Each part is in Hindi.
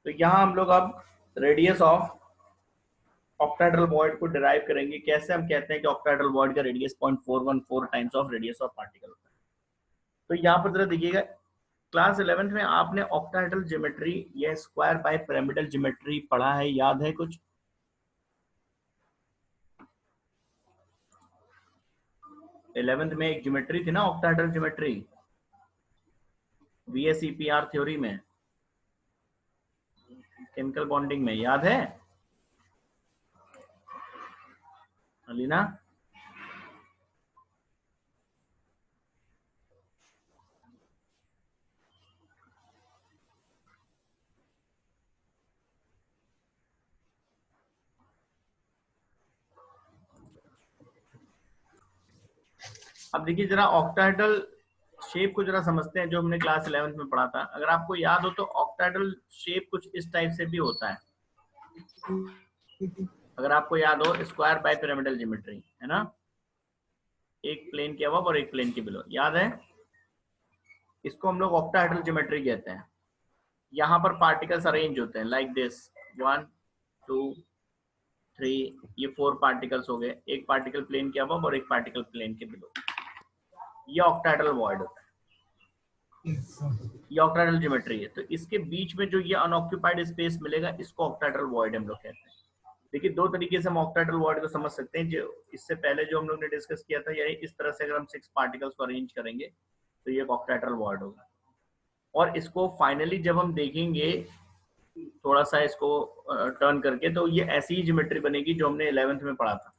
तो यहाँ हम लोग अब रेडियस ऑफ ऑक्टाहेड्रल वॉइड को डिराइव करेंगे। कैसे? हम कहते हैं कि ऑक्टाहेड्रल वॉइड का radius 0.414 times of radius of particle होता है। तो यहाँ पर जरा देखिएगा, क्लास 11th में आपने ऑक्टाहेड्रल ज्योमेट्री या स्क्वायर बाय पिरामिडल ज्योमेट्री पढ़ा है, याद है कुछ? इलेवेंथ में एक ज्योमेट्री थी ना, ऑक्टाहेड्रल ज्योमेट्री, VSEPR थ्योरी में, केमिकल बॉन्डिंग में, याद है अलीना? अब देखिए जरा ऑक्टाहेड्रल शेप को जरा समझते हैं, जो हमने क्लास 11th में पढ़ा था। अगर आपको याद हो तो ऑक्टाहेड्रल शेप कुछ इस टाइप से भी होता है। अगर आपको याद हो, स्क्वायर बाय पिरामिडल ज्योमेट्री है ना, एक प्लेन के अबव और एक प्लेन के बिलो, याद है? इसको हम लोग ऑक्टाहेड्रल ज्योमेट्री कहते हैं। यहाँ पर पार्टिकल्स अरेंज होते हैं लाइक दिस, 1 2 3, ये 4 पार्टिकल्स हो गए, एक पार्टिकल प्लेन के अबव और एक पार्टिकल प्लेन के बिलो। ये ऑक्टाहेड्रल वॉइड होता है, ये ऑक्टाहेड्रल ज्योमेट्री है। तो इसके बीच में जो ये अनऑक्यूपाइड स्पेस मिलेगा, इसको ऑक्टाहेड्रल वॉइड हम लोग कहते हैं। देखिए दो तरीके से हम ऑक्टाहेड्रल वॉइड को समझ सकते हैं। जो इससे पहले जो हम लोग ने डिस्कस किया था, यानी इस तरह से अगर हम 6 पार्टिकल्स को अरेंज करेंगे तो ये ऑक्टाहेड्रल वॉइड होगा। और इसको फाइनली जब हम देखेंगे थोड़ा सा इसको टर्न करके, तो ये ऐसी ही ज्योमेट्री बनेगी जो हमने 11th में पढ़ा था।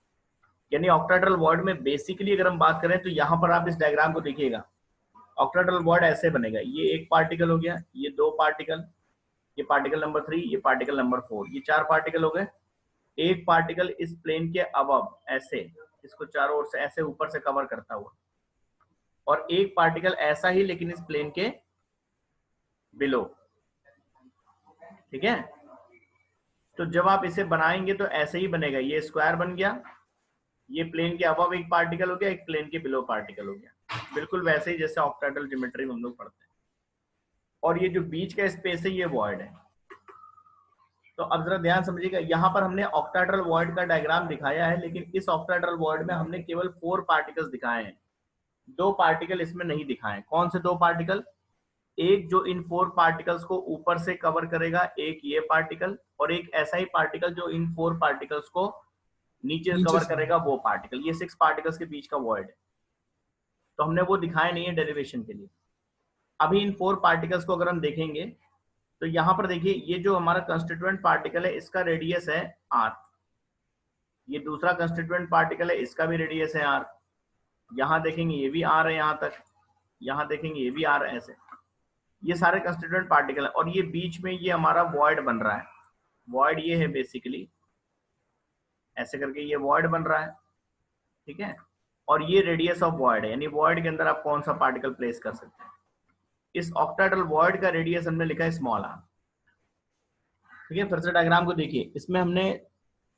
यानी ऑक्टाहेड्रल वॉइड में बेसिकली अगर हम बात करें तो यहाँ पर आप इस डायग्राम को देखिएगा, ऑक्टाहेड्रल वॉइड ऐसे बनेगा। ये एक पार्टिकल हो गया, ये 2 पार्टिकल, ये पार्टिकल नंबर 3, ये पार्टिकल नंबर 4, ये 4 पार्टिकल हो गए। एक पार्टिकल इस प्लेन के अबव ऐसे, इसको चारों ओर से ऐसे ऊपर से कवर करता हुआ, और एक पार्टिकल ऐसा ही लेकिन इस प्लेन के बिलो। ठीक है? तो जब आप इसे बनाएंगे तो ऐसे ही बनेगा, ये स्क्वायर बन गया, ये प्लेन के अबव एक पार्टिकल हो गया, एक प्लेन के बिलो पार्टिकल हो गया, बिल्कुल वैसे ही जैसे ऑक्टाहेड्रल ज्योमेट्री में हम लोग पढ़ते हैं। और ये जो बीच का स्पेस है ये वॉइड है। तो अब जरा ध्यान समझिएगा, यहाँ पर हमने ऑक्टाहेड्रल वॉइड का डायग्राम दिखाया है, लेकिन इस ऑक्टाहेड्रल वॉइड में हमने केवल 4 पार्टिकल्स दिखाए हैं, 2 पार्टिकल इसमें नहीं दिखाए। कौन से 2 पार्टिकल? एक जो इन 4 पार्टिकल्स को ऊपर से कवर करेगा, एक ये पार्टिकल, और एक ऐसा ही पार्टिकल जो इन 4 पार्टिकल्स को नीचे कवर करेगा, वो पार्टिकल। ये 6 पार्टिकल्स के बीच का वॉइड है, तो हमने वो दिखाया नहीं है डेरिवेशन के लिए। अभी इन 4 पार्टिकल्स को अगर हम देखेंगे तो यहाँ पर देखिए, ये जो हमारा कंस्टिट्यूएंट पार्टिकल है इसका रेडियस है r, ये दूसरा कंस्टिट्यूएंट पार्टिकल है इसका भी रेडियस है r, यहाँ देखेंगे ये भी r है यहाँ तक, यहाँ देखेंगे ये भी r है, ऐसे ये सारे कंस्टिट्यूएंट पार्टिकल है। और ये बीच में ये हमारा वॉइड बन रहा है, वॉइड ये है बेसिकली, ऐसे करके ये वॉइड बन रहा है। ठीक है? और ये रेडियस ऑफ वॉइड है, यानी वॉइड के अंदर आप कौन सा पार्टिकल प्लेस कर सकते हैं। इस ऑक्टाहेड्रल वॉइड का रेडियस हमने लिखा है स्मॉल r। ठीक है? फिर से डायग्राम को देखिए, इसमें हमने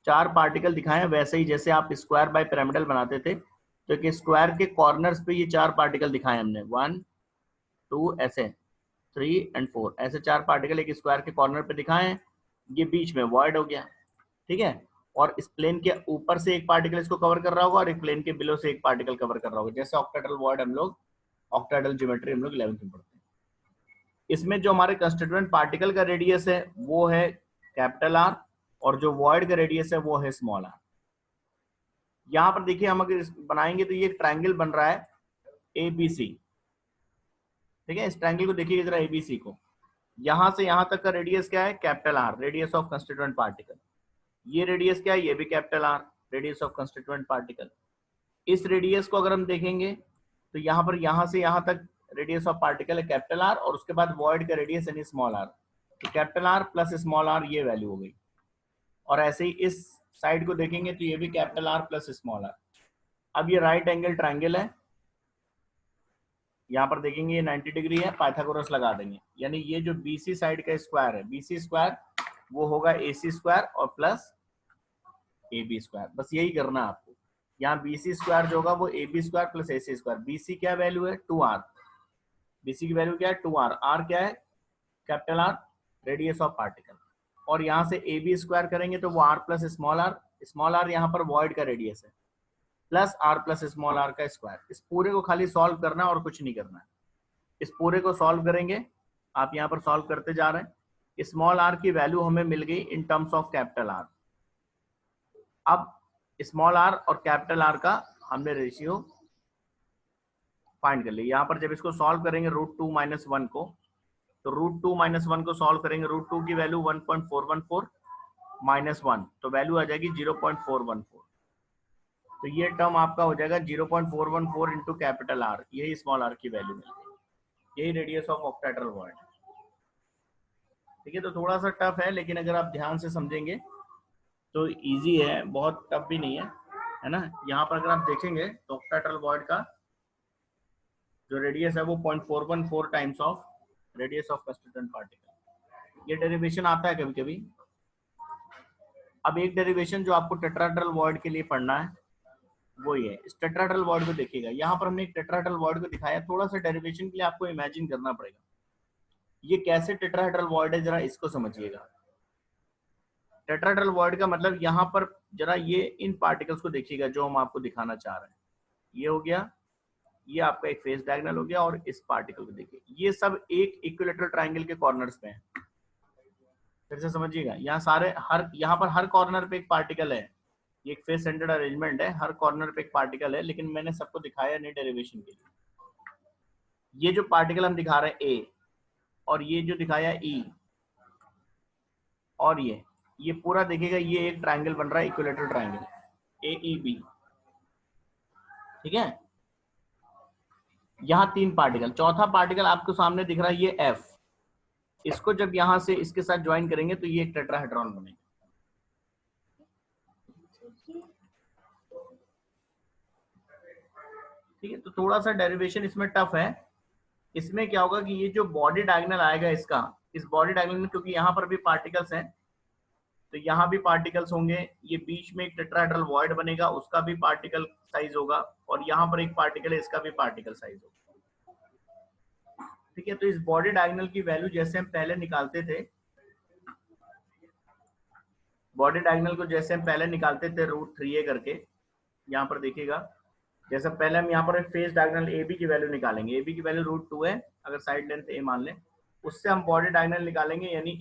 4 पार्टिकल दिखाए हैं, वैसे ही जैसे आप स्क्वायर बाय पिरामिडल बनाते थे, तो एक स्क्वायर के कॉर्नर्स पे ये 4 पार्टिकल दिखाए हमने, 1 2 ऐसे, 3 और 4, ऐसे 4 पार्टिकल एक स्क्वायर के कॉर्नर पे दिखाए हैं। ये बीच में वॉइड हो गया। ठीक है? और इस प्लेन के ऊपर से एक पार्टिकल इसको कवर कर रहा होगा, और एक प्लेन के बिलो से एक पार्टिकल कवर कर रहा होगा, जैसे ऑक्टाहेड्रल वॉइड हम लोग, ऑक्टाहेड्रल ज्योमेट्री हम लोग 11th में पढ़ते हैं। इसमें जो हमारे कंस्टिट्यूएंट पार्टिकल का रेडियस है वो है कैपिटल R, और जो वॉइड का रेडियस है वो है स्मॉल r। यहाँ पर देखिए, हम अगर बनाएंगे तो ये ट्रायंगल बन रहा है ABC। ठीक है? इस ट्रायंगल को देखिए जरा, ABC को, यहाँ से यहाँ तक का रेडियस क्या है? Capital R, radius of constituent particle. ये रेडियस क्या है? ये भी capital R, radius of constituent particle. इस रेडियस को अगर हम देखेंगे तो यहाँ पर यहाँ से यहाँ तक रेडियस ऑफ पार्टिकल है कैपिटल R, और उसके बाद वॉइड का रेडियस यानी स्मॉल r, तो capital R plus small r ये वैल्यू हो गई। और ऐसे ही इस साइड को देखेंगे तो ये भी capital R plus small r। अब ये राइट एंगल ट्रायंगल है, यहाँ पर देखेंगे ये 90 डिग्री है, पाइथागोरस लगा देंगे, यानी ये जो BC साइड का स्क्वायर है, BC स्क्वायर वो होगा AC स्क्वायर और प्लस AB स्क्वायर। बस यही करना है आपको। यहाँ BC स्क्वायर जो होगा वो AB square plus AC square. BC क्या वैल्यू है? 2r, BC की वैल्यू क्या है? 2r। r क्या है? Capital R, radius of particle, और यहाँ से ए बी स्क्वायर करेंगे तो वो आर प्लस स्मॉल आर यहाँ पर वॉइड का रेडियस है, plus r plus small r का स्क्वायर। इस पूरे को खाली सॉल्व करना है और कुछ नहीं करना है। इस पूरे को सॉल्व करेंगे, आप यहाँ पर सॉल्व करते जा रहे हैं। स्मॉल आर की वैल्यू हमें मिल गई in terms of capital R. अब स्मॉल आर और कैपिटल आर का हमने रेशियो फाइंड कर लिया। यहाँ पर जब इसको सॉल्व करेंगे √2 - 1 को, तो √2 - 1 को सॉल्व करेंगे, √2 की वैल्यू 1.414 - 1, तो वैल्यू आ जाएगी 0.414। तो ये टर्म आपका हो जाएगा 0.414 इंटू कैपिटल आर, यही स्मॉल आर की वैल्यू मिल गई। यही रेडियस ऑफ ऑक्टाहेड्रल वॉइड। ठीक है, तो थोड़ा सा टफ है, लेकिन अगर आप ध्यान से समझेंगे तो इजी है, बहुत टफ भी नहीं है ना। यहाँ पर अगर आप देखेंगे तो ऑक्टाहेड्रल वॉइड का जो रेडियस है वो 0.414 times of radius of constituent particle. ये डेरिवेशन आता है कभी कभी। अब एक डेरिवेशन जो आपको टेट्राहेड्रल वॉइड के लिए पढ़ना है वो ये है। इस टेट्राहेड्रल वॉइड को देखिएगा, यहाँ पर हमने एक टेट्राहेड्रल वॉइड को दिखाया। थोड़ा सा डेरिवेशन के लिए आपको इमेजिन करना पड़ेगा ये कैसे टेट्राहेड्रल वॉइड है, जरा इसको समझिएगा। टेट्राहेड्रल वॉइड का मतलब यहाँ पर जरा ये इन पार्टिकल्स को देखिएगा जो हम आपको दिखाना चाह रहे हैं। ये हो गया, ये आपका एक फेस डायगोनल हो गया, और इस पार्टिकल को देखिए, ये सब एक इक्विलेटरल ट्रायंगल के कॉर्नर्स पे हैं। फिर से समझिएगा, यहाँ पर हर कॉर्नर पे एक पार्टिकल है। ये एक फेस सेंटर्ड अरेंजमेंट है, हर कॉर्नर पे एक पार्टिकल है, लेकिन मैंने सबको दिखाया नहीं डेरिवेशन के लिए। ये जो पार्टिकल हम दिखा रहे हैं ए, और ये जो दिखाया ई, और ये पूरा देखिएगा, ये एक ट्रायंगल बन रहा है, इक्विलेटरल ट्रायंगल AEB। ठीक है, यहाँ 3 पार्टिकल, चौथा पार्टिकल आपको सामने दिख रहा है ये F। इसको जब यहाँ से इसके साथ ज्वाइन करेंगे तो ये एक टेट्राहेड्रॉन बनेगा। ठीक है, तो थोड़ा सा डेरिवेशन इसमें टफ है। इसमें क्या होगा कि ये जो बॉडी डायगोनल आएगा इसका, इस बॉडी डायगोनल में क्योंकि यहाँ पर भी पार्टिकल्स हैं तो यहाँ भी पार्टिकल्स होंगे। ये बीच में एक टेट्राहेड्रल वॉइड बनेगा, उसका भी पार्टिकल साइज होगा, और यहाँ पर एक पार्टिकल है, इसका भी पार्टिकल साइज होगा। ठीक है, तो इस बॉडी डायगोनल की वैल्यू जैसे हम पहले निकालते थे, बॉडी डायगोनल को जैसे हम पहले निकालते थे √3a करके, यहाँ पर देखिएगा, जैसे पहले हम यहाँ पर एक फेस डायगोनल AB की वैल्यू निकालेंगे। AB की वैल्यू √2 है, अगर साइड लेंथ A मान लें, उससे हम बॉडी डायगोनल निकालेंगे यानी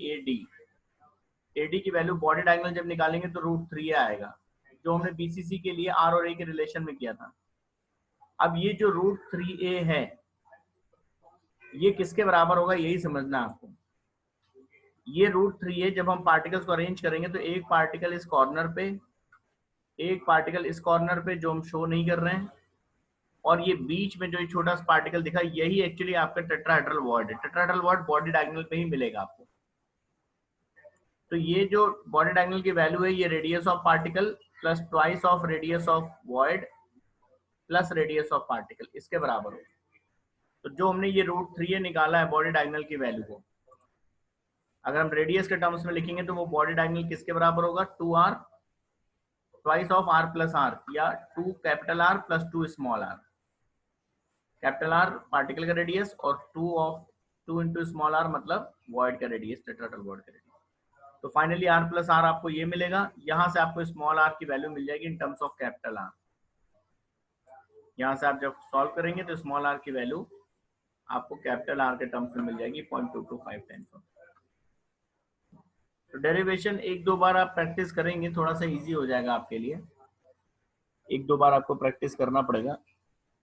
AD की वैल्यू बॉडी डायगोनल जब निकालेंगे तो √3a आएगा, जो हमने BCC के लिए R और A के रिलेशन में किया था। अब ये जो √3a है ये किसके बराबर होगा, यही समझना है आपको। ये √3a जब हम पार्टिकल्स को अरेंज करेंगे तो एक पार्टिकल इस कॉर्नर पे, एक पार्टिकल इस कॉर्नर पे जो हम शो नहीं कर रहे हैं, और ये बीच में जो एक छोटा सा पार्टिकल दिखा, यही एक्चुअली आपका टेट्राहेड्रल वॉइड है। टेट्राहेड्रल वॉइड बॉडी डायगोनल पे ही मिलेगा आपको। तो ये जो बॉडी डायगोनल की वैल्यू है, ये radius of particle plus twice of radius of void plus radius of particle, इसके बराबर होगा। तो जो हमने ये √3a निकाला है बॉडी डायगोनल की वैल्यू को, अगर हम रेडियस के टर्म्स में लिखेंगे तो वो बॉडी डायगोनल किसके बराबर होगा, 2r twice of r plus r, या 2 capital R plus 2 small r। Capital R particle का रेडियस और 2 इंटू स्मॉल r मतलब वॉइड का रेडियस, टेट्राहेड्रल वॉइड का रेडियस। तो फाइनली r प्लस r आपको ये मिलेगा। यहाँ से आपको स्मॉल r की वैल्यू मिल जाएगी in terms of capital R। यहाँ से आप जब सॉल्व करेंगे तो स्मॉल r की वैल्यू आपको कैपिटल R के टर्म्स में मिल जाएगी 0.225 टाइम्स। तो डेरिवेशन 1-2 बार आप प्रैक्टिस करेंगे, थोड़ा सा इजी हो जाएगा आपके लिए। 1-2 बार आपको प्रैक्टिस करना पड़ेगा।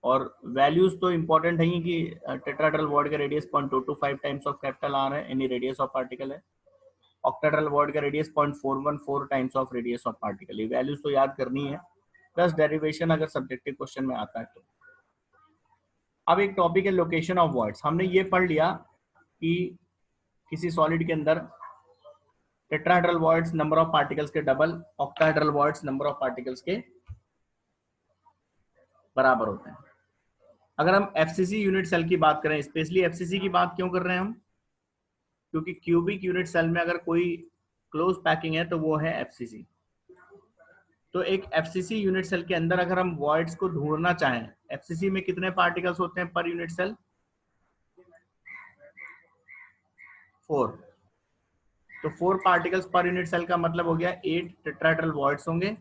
और वैल्यूज तो इंपॉर्टेंट है कि टेट्राहेड्रल वॉइड का radius 0.225 times of capital R है, यानी रेडियस ऑफ पार्टिकल है। ऑक्टाहेड्रल वॉइड का radius 0.414 times of radius of particle. ये वैल्यूज तो याद करनी है, प्लस डेरिवेशन अगर सब्जेक्टिव क्वेश्चन में आता है तो। अब एक टॉपिक है लोकेशन ऑफ वॉइड्स। हमने ये पढ़ लिया कि किसी सॉलिड के अंदर tetrahedral voids number of particles के double, octahedral voids number of particles के बराबर होते हैं। अगर हम FCC यूनिट सेल की बात करें, स्पेशली FCC की बात क्यों कर रहे हैं हम, क्योंकि क्यूबिक यूनिट सेल में अगर कोई क्लोज पैकिंग है तो वो है FCC। तो एक FCC यूनिट सेल के अंदर अगर हम वॉइड्स को ढूंढना चाहें, FCC में कितने पार्टिकल्स होते हैं पर यूनिट सेल, 4। तो 4 पार्टिकल्स पर यूनिट सेल का मतलब हो गया 8 टेट्राहेड्रल वॉइड्स होंगे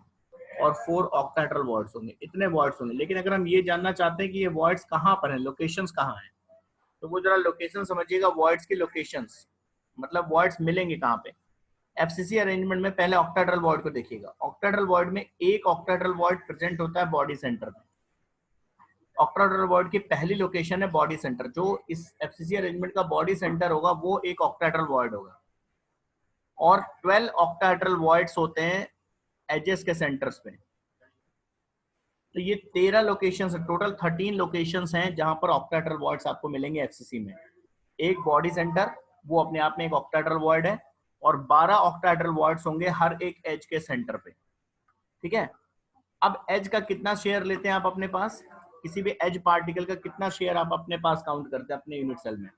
और 4 ऑक्टाहेड्रल वॉइड्स होंगे, इतने वॉइड्स होंगे। लेकिन अगर हम ये जानना चाहते हैं कि ये वॉइड्स कहाँ पर हैं, लोकेशंस कहाँ हैं, तो वो जरा लोकेशन समझिएगा, वॉइड्स की लोकेशंस, मतलब वॉइड्स मिलेंगे कहाँ पे। एफसीसी अरेंजमेंट में पहले ऑक्टाहेड्रल वॉइड को देखिएगा। ऑक्टाहेड्रल वॉइड में एक ऑक्टाहेड्रल वॉइड प्रेजेंट होता है बॉडी सेंटर में। ऑक्टाहेड्रल वॉइड की पहली लोकेशन है बॉडी सेंटर। जो इस एफसीसी अरेंजमेंट का बॉडी सेंटर होगा वो एक ऑक्टाहेड्रल वॉइड होगा, और 12 ऑक्टाहेड्रल वॉइड्स होते हैं एजेस के सेंटर्स पे। तो ये 13 लोकेशंस, टोटल 13 लोकेशंस हैं जहां पर ऑक्टाहेड्रल वॉइड्स आपको मिलेंगे एफसीसी में। एक बॉडी सेंटर, वो अपने आप में एक ऑक्टाहेड्रल वॉइड है, और 12 ऑक्टाहेड्रल वॉइड्स होंगे हर एक एज के सेंटर पे। ठीक है, अब एज का कितना शेयर लेते हैं आप अपने पास, किसी भी एज पार्टिकल का कितना शेयर आप अपने पास काउंट करते हैं अपने यूनिट सेल में।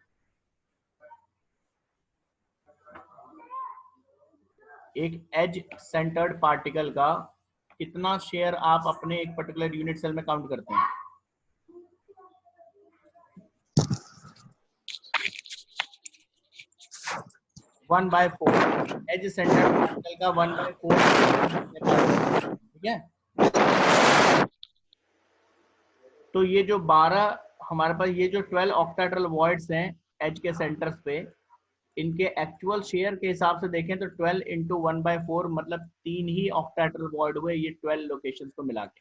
एक एज सेंटर्ड पार्टिकल का कितना शेयर आप अपने एक पर्टिकुलर यूनिट सेल में काउंट करते हैं? 1/4 एज सेंटर्ड पार्टिकल का 1/4। ठीक है, तो ये जो 12 हमारे पास, ये जो 12 ऑक्टाहेड्रल वॉइड्स हैं एज के सेंटर्स पे, इनके एक्चुअल शेयर के हिसाब से देखें तो 12 इंटू 1/4 मतलब 3 ही ऑक्टाहेड्रल वॉइड हुए ये 12 लोकेशंस को मिला के।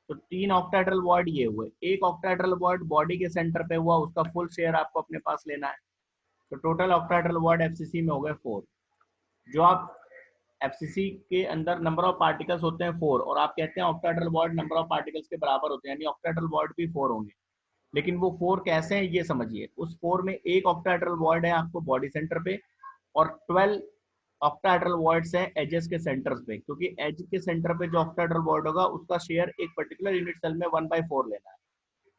तो 3 ऑक्टाहेड्रल वॉइड ये हुए, एक ऑक्टाहेड्रल वॉइड बॉडी के सेंटर पे हुआ, उसका फुल शेयर आपको अपने पास लेना है। तो टोटल ऑक्टाहेड्रल वॉइड एफसीसी में हो गए 4। जो आप एफसीसी के अंदर नंबर ऑफ पार्टिकल्स होते हैं 4, और आप कहते हैं octahedral void number of particles के बराबर होते हैं, यानी ऑक्टाहेड्रल वॉइड भी 4 होंगे। लेकिन वो 4 कैसे हैं ये समझिए। उस 4 में एक ऑक्टाहेड्रल वॉइड है आपको बॉडी सेंटर पे, और 12 ऑक्टाहेड्रल वॉइड्स हैं एजेस के सेंटर्स पे, क्योंकि एज के सेंटर पे जो ऑक्टाहेड्रल वॉइड होगा उसका शेयर एक पर्टिकुलर यूनिट सेल में 1/4 लेना है।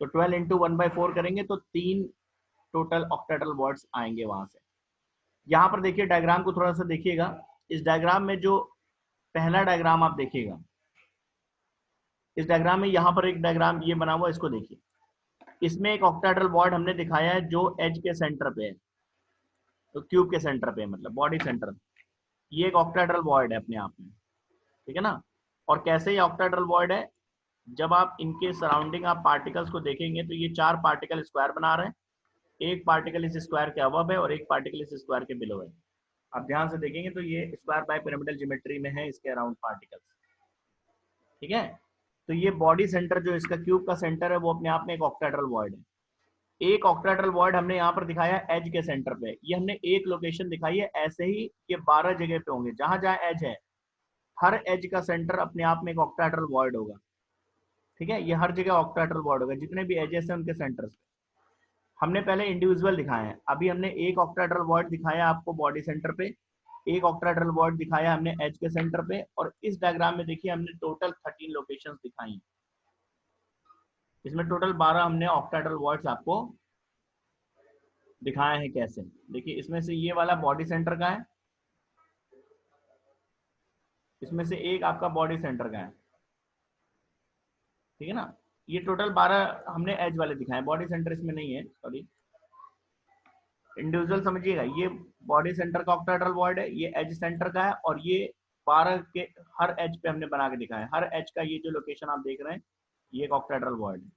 तो 12 इंटू 1/4 करेंगे तो 3 टोटल ऑक्टाहेड्रल वॉइड्स आएंगे वहां से। यहाँ पर देखिए डायग्राम को थोड़ा सा देखिएगा। इस डायग्राम में जो पहला डायग्राम आप देखिएगा, इस डायग्राम में यहाँ पर एक डायग्राम ये बना हुआ, इसको देखिए। इसमें एक ऑक्टाहेड्रल वॉइड हमने दिखाया है जो एज के सेंटर पे है, तो क्यूब के सेंटर पे, मतलब बॉडी सेंटर। ये एक ऑक्टाहेड्रल वॉइड है अपने आप में, ठीक है ना। और कैसे ये ऑक्टाहेड्रल वॉइड है, जब आप इनके सराउंडिंग आप पार्टिकल्स को देखेंगे तो ये 4 पार्टिकल स्क्वायर बना रहे हैं। एक पार्टिकल इस स्क्वायर के अबव है और एक पार्टिकल इस स्क्वायर के बिलो है। आप ध्यान से देखेंगे तो ये स्क्वायर बाय पिरामिडल ज्योमेट्री में है इसके अराउंड पार्टिकल्स। ठीक है, तो ये बॉडी सेंटर जो इसका क्यूब का सेंटर है वो अपने आप में एक ऑक्टाहेड्रल वॉइड है। एक ऑक्टाहेड्रल वॉइड हमने यहाँ पर दिखाया एज के सेंटर पे, ये हमने एक लोकेशन दिखाई है। ऐसे ही ये 12 जगह पे होंगे जहां जहां एज है, हर एज का सेंटर अपने आप में एक ऑक्टाहेड्रल वॉइड होगा। ठीक है, ये हर जगह ऑक्टाहेड्रल वॉइड होगा, जितने भी एजेस हैं उनके सेंटर पे। हमने पहले इंडिविजुअल दिखाए हैं, अभी हमने एक ऑक्टाहेड्रल वॉइड दिखाया आपको बॉडी सेंटर पे, एक ऑक्टाहेड्रल वॉइड दिखाया हमने एज के सेंटर पे, और इस डायग्राम में देखिए हमने टोटल 13 लोकेशंस दिखाई। इसमें टोटल 12 हमने ऑक्टाहेड्रल वॉइड्स आपको दिखाए हैं। कैसे, देखिए इसमें से ये वाला बॉडी सेंटर का है, इसमें से एक आपका बॉडी सेंटर का है। ठीक है ना, ये टोटल 12 हमने एज वाले दिखाए, बॉडी सेंटर इसमें नहीं है, सॉरी। इंडिविजुअल समझिएगा, ये बॉडी सेंटर का ऑक्टाहेड्रल वॉइड है, ये एज सेंटर का है, और ये 12 के हर एज पे हमने बना के दिखाया है। हर एज का ये जो लोकेशन आप देख रहे हैं ये एक ऑक्टाहेड्रल वॉइड है।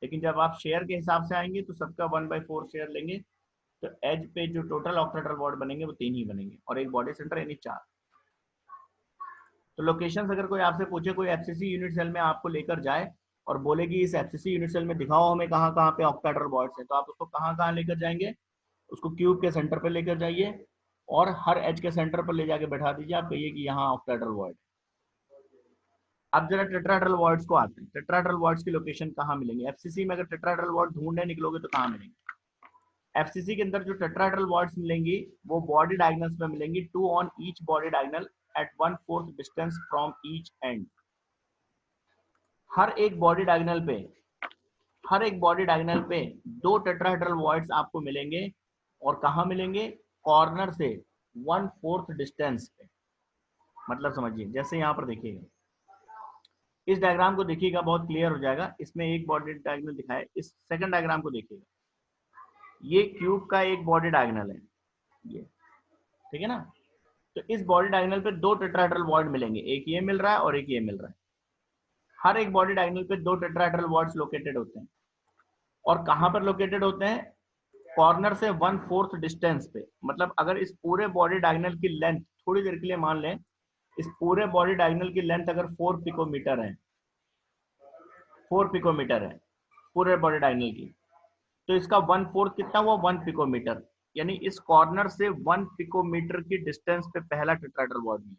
लेकिन जब आप शेयर के हिसाब से आएंगे तो सबका 1/4 शेयर लेंगे, तो एज पे जो टोटल ऑक्टाहेड्रल वॉइड बनेंगे वो 3 ही बनेंगे, और एक बॉडी सेंटर यानी 4। तो लोकेशन अगर कोई आपसे पूछे, कोई एफसीसी यूनिट सेल में आपको लेकर जाए और बोले कि इस एफसीसी यूनिट सेल में दिखाओ हमें कहाँ कहाँ पे ऑक्टाहेड्रल वॉइड्स है, तो आप उसको कहाँ कहाँ लेकर जाएंगे, उसको क्यूब के सेंटर पे लेकर जाइए और हर एज के सेंटर पर ले जाके बैठा दीजिए। आप कहिए कि यहाँ ऑक्टाहेड्रल वॉइड। अब जरा टेट्राहेड्रल वॉइड्स को आते हैं। टेट्राहेड्रल वॉइड्स की लोकेशन कहाँ मिलेंगे एफसीसी में? अगर टेट्राहेड्रल वॉइड ढूंढने निकलोगे तो कहाँ मिलेंगे एफसीसी के अंदर? जो टेट्राहेड्रल वॉइड्स मिलेंगी वो बॉडी डायगोनल्स में मिलेंगी, 2 on each body diagonal at 1/4 distance from each end. हर एक बॉडी डायगोनल पे 2 टेट्राहेड्रल वॉइड्स आपको मिलेंगे, और कहाँ मिलेंगे? कॉर्नर से 1/4 डिस्टेंस पे। मतलब समझिए, जैसे यहाँ पर देखिएगा, इस डायग्राम को देखिएगा, बहुत क्लियर हो जाएगा। इसमें एक बॉडी डायगोनल दिखा है, इस सेकंड डायग्राम को देखिएगा, ये क्यूब का एक बॉडी डायगोनल है ये, ठीक है ना। तो इस बॉडी डायगोनल पे दो टेट्राहेड्रल बॉन्ड मिलेंगे, एक ये मिल रहा है और एक ये मिल रहा है। हर एक बॉडी डायगोनल पे दो टेट्राहेड्रल बॉन्ड्स लोकेटेड होते हैं। और कहां पर लोकेटेड होते हैं? कॉर्नर से 1/4 डिस्टेंस पे। मतलब अगर इस पूरे बॉडी डायगोनल की लेंथ, थोड़ी देर के लिए मान लें इस पूरे बॉडी डायगोनल की लेंथ अगर 4 पिकोमीटर है, 4 पिकोमीटर है पूरे बॉडी डायगोनल की, तो इसका 1/4 कितना हुआ? 1 पिकोमीटर। यानी इस कॉर्नर से 1 पिकोमीटर की डिस्टेंस पे पहला टेट्राहेड्रल बॉन्ड मिलेगा।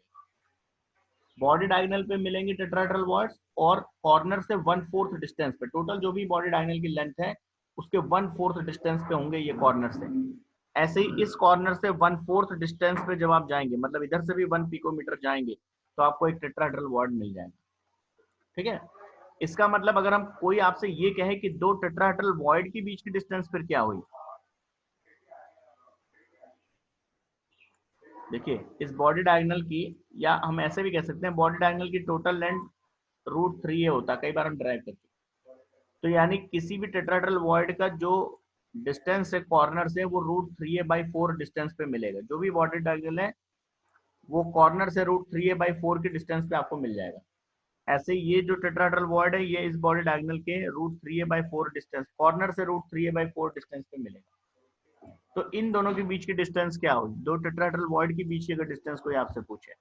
बॉडी डायगोनल पे मिलेंगे टेट्राहेड्रल बॉन्ड्स और कॉर्नर से 1/4 डिस्टेंस पे, टोटल जो भी बॉडी डायगोनल की लेंथ है उसके 1/4 डिस्टेंस पे होंगे ये कॉर्नर से। ऐसे ही इस कॉर्नर से 1/4 डिस्टेंस पे जब आप जाएंगे, मतलब इधर से भी 1 पिकोमीटर जाएंगे, तो आपको एक टेट्राहेड्रल बॉन्ड मिल जाएगा। ठीक है, इसका मतलब अगर हम कोई आपसे ये कहे कि दो टेट्राहेड्रल बॉन्ड के बीच की डिस्टेंस फिर क्या हुई? देखिए इस बॉडी डायगोनल की, या हम ऐसे भी कह सकते हैं बॉडी डायगोनल की टोटल लेंथ √3 ये होता है, कई बार हम ड्राइव करते हैं। तो यानी किसी भी टेट्राहेड्रल वॉइड का जो डिस्टेंस है कॉर्नर से वो √3a/4 डिस्टेंस पे मिलेगा। जो भी बॉडी डायगोनल है वो कॉर्नर से √3a/4 के डिस्टेंस पे आपको मिल जाएगा। ऐसे ये जो टेट्राहेड्रल वॉइड है ये इस बॉडी डायगोनल के √3a/4 डिस्टेंस, कॉर्नर से √3a/4 डिस्टेंस पे मिलेगा। तो इन दोनों के बीच की डिस्टेंस क्या होगी? दो टेट्राहेड्रल वॉइड के बीच की अगर डिस्टेंस कोई आपसे पूछे,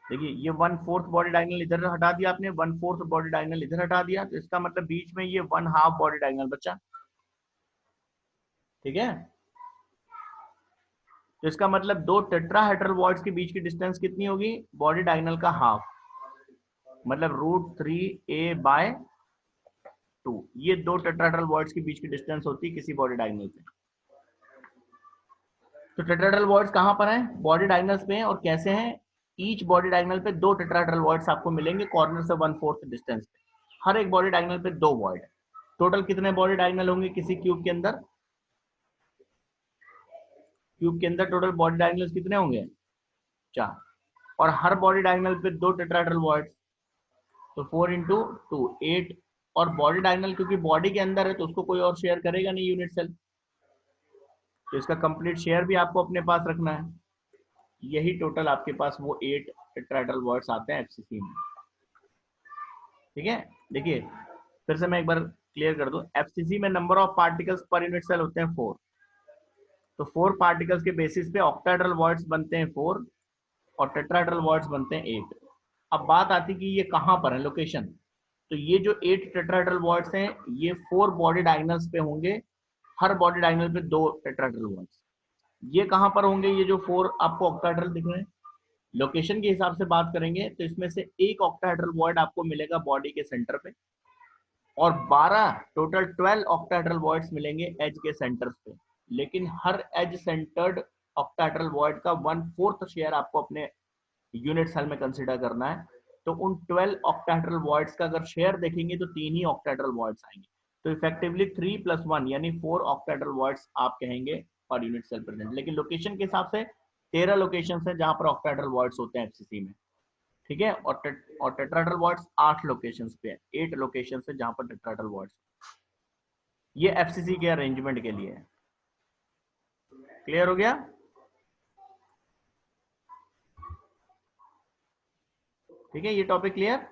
देखिए ये 1/4 बॉडी डायगोनल इधर हटा दिया आपने, 1/4 बॉडी डायगोनल इधर हटा दिया, तो इसका मतलब बीच में ये 1/2 बॉडी डायगोनल बचा। ठीक है, तो इसका मतलब दो टेट्राहेड्रल वॉइड्स के बीच की डिस्टेंस कितनी होगी? बॉडी डायगोनल का हाफ, मतलब √3a/2। ये दो टेट्राहेड्रल वॉइड्स के बीच की डिस्टेंस होती है किसी बॉडी डायगोनल पे। तो टेट्राहेड्रल वॉइड्स कहां पर हैं? बॉडी डायगोनल्स पे हैं। और कैसे हैं? ईच बॉडी डायगोनल पे दो टेट्राहेड्रल वॉइड्स आपको मिलेंगे कॉर्नर से 1/4 डिस्टेंस पे। हर एक बॉडी डायगोनल पे दो वॉइड। टोटल कितने बॉडी डायगोनल होंगे किसी क्यूब के अंदर? क्यूब के अंदर टोटल बॉडी डायगोनल्स कितने होंगे? 4। और हर बॉडी डायगोनल पे दो टेट्राहेड्रल वॉइड्स, तो 4 × 2 8। और बॉडी डायगोनल क्योंकि बॉडी के अंदर है तो उसको कोई और शेयर करेगा नहीं यूनिट सेल, तो इसका कंप्लीट शेयर भी आपको अपने पास रखना है। यही टोटल आपके पास वो 8 टेट्राहेड्रल वॉइड्स आते हैं एफसीसी में। ठीक है, देखिए फिर से मैं एक बार क्लियर कर दूं, एफसीसी में number of particles per unit cell होते हैं 4। तो 4 पार्टिकल्स के बेसिस पे ऑक्टाहेड्रल वॉइड्स बनते हैं 4 और टेट्राहेड्रल वॉइड्स बनते हैं 8। अब बात आती कि ये कहां पर है लोकेशन। तो ये जो 8 टेट्राहेड्रल वॉइड्स हैं ये 4 बॉडी डायगोनल्स पे होंगे, हर बॉडी डायगोनल पे 2 टेट्राहेड्रल वॉइड्स। ये कहां पर होंगे? ये जो 4 आपको ऑक्टाहेड्रल दिख रहे हैं, लोकेशन के हिसाब से बात करेंगे तो इसमें से एक ऑक्टाहेड्रल वॉइड आपको मिलेगा बॉडी के सेंटर पे और 12 टोटल 12 ऑक्टाहेड्रल वॉइड्स मिलेंगे एज के सेंटर्स पे। लेकिन हर एज सेंटर्ड ऑक्टाहेड्रल वॉइड का 1/4 शेयर आपको अपने यूनिट सेल में कंसीडर करना है। तो उन 12 ऑक्टाहेड्रल वॉइड्स का अगर शेयर देखेंगे तो 3 ही ऑक्टाहेड्रल वॉइड्स आएंगे। तो इफेक्टिवली 3 + 1 यानी 4 ऑक्टाहेड्रल वॉइड्स आप कहेंगे पर यूनिट सेल प्रेजेंट। लेकिन लोकेशन के हिसाब से 13 लोकेशन है जहां पर ऑक्टाहेड्रल वॉइड्स होते हैं एफसीसी में। ठीक है, और टेट्राहेड्रल वॉइड्स 8 लोकेशंस पे है, 8 लोकेशन है जहां पर टेट्राहेड्रल वॉइड्स। ये एफसीसी के अरेंजमेंट के लिए है। क्लियर हो गया? ठीक है, ये टॉपिक क्लियर।